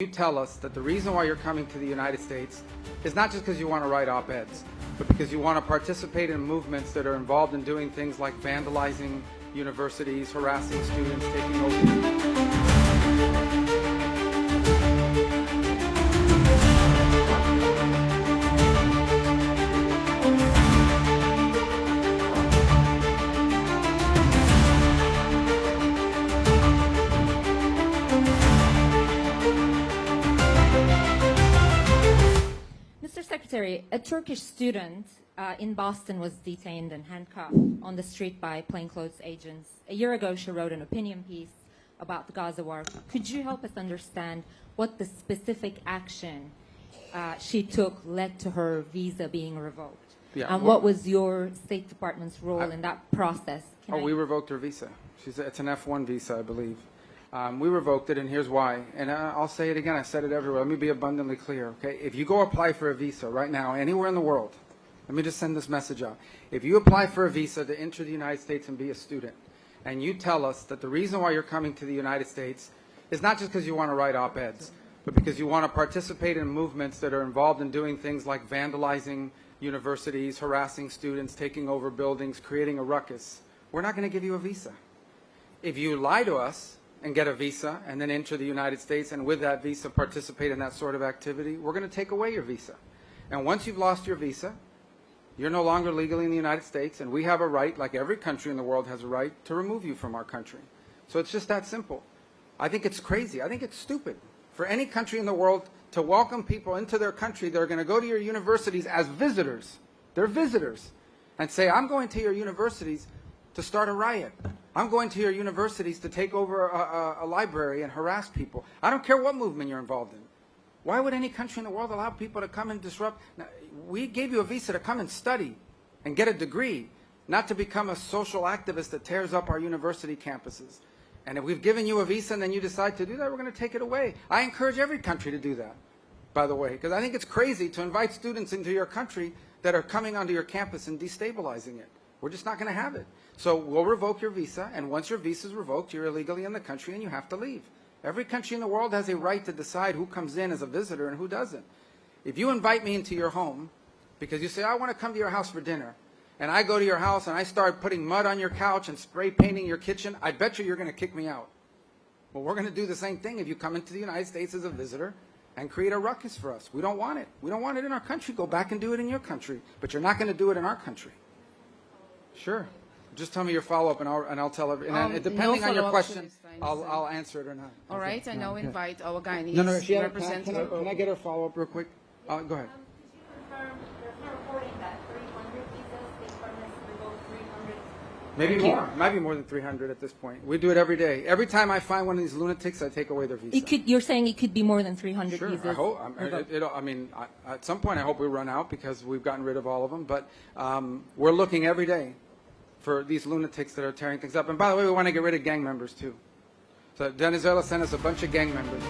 You tell us that the reason why you're coming to the United States is not just because you want to write op-eds, but because you want to participate in movements that are involved in doing things like vandalizing universities, harassing students, taking over. Mr. Secretary, a Turkish student in Boston was detained and handcuffed on the street by plainclothes agents. A year ago, she wrote an opinion piece about the Gaza war. Could you help us understand what the specific action she took led to her visa being revoked? Yeah, and what was your State Department's role in that process? We revoked her visa. It's an F1 visa, I believe. We revoked it, and here's why. And I'll say it again. I said it everywhere. Let me be abundantly clear, okay? If you go apply for a visa right now, anywhere in the world, let me just send this message out. If you apply for a visa to enter the United States and be a student, and you tell us that the reason why you're coming to the United States is not just because you want to write op-eds, but because you want to participate in movements that are involved in doing things like vandalizing universities, harassing students, taking over buildings, creating a ruckus, we're not going to give you a visa. If you lie to us and get a visa and then enter the United States and with that visa participate in that sort of activity, we're going to take away your visa. And once you've lost your visa, you're no longer legally in the United States, and we have a right, like every country in the world has a right, to remove you from our country. So it's just that simple. I think it's crazy. I think it's stupid for any country in the world to welcome people into their country that are going to go to your universities as visitors. They're visitors. And say, I'm going to your universities to start a riot. I'm going to your universities to take over a library and harass people. I don't care what movement you're involved in. Why would any country in the world allow people to come and disrupt? Now, we gave you a visa to come and study and get a degree, not to become a social activist that tears up our university campuses. And if we've given you a visa and then you decide to do that, we're going to take it away. I encourage every country to do that, by the way, because I think it's crazy to invite students into your country that are coming onto your campus and destabilizing it. We're just not going to have it. So we'll revoke your visa, and once your visa is revoked, you're illegally in the country and you have to leave. Every country in the world has a right to decide who comes in as a visitor and who doesn't. If you invite me into your home because you say, I want to come to your house for dinner, and I go to your house and I start putting mud on your couch and spray painting your kitchen, I bet you're going to kick me out. Well, we're going to do the same thing if you come into the United States as a visitor and create a ruckus for us. We don't want it. We don't want it in our country. Go back and do it in your country. But you're not going to do it in our country. Sure. Just tell me your follow-up, and I'll tell everyone. And depending on your question, I'll answer it or not. All right, I now invite our Guyanese No, representative. can I get her follow-up real quick? Go ahead. Could you confirm, there's no reporting that 300 visas, State Department revoked 300? Maybe more. Might be more than 300 at this point. We do it every day. Every time I find one of these lunatics, I take away their visa. You're saying it could be more than 300 Sure, visas? I hope. At some point, I hope we run out because we've gotten rid of all of them. But we're looking every day for these lunatics that are tearing things up. And by the way, we want to get rid of gang members too. So Venezuela sent us a bunch of gang members.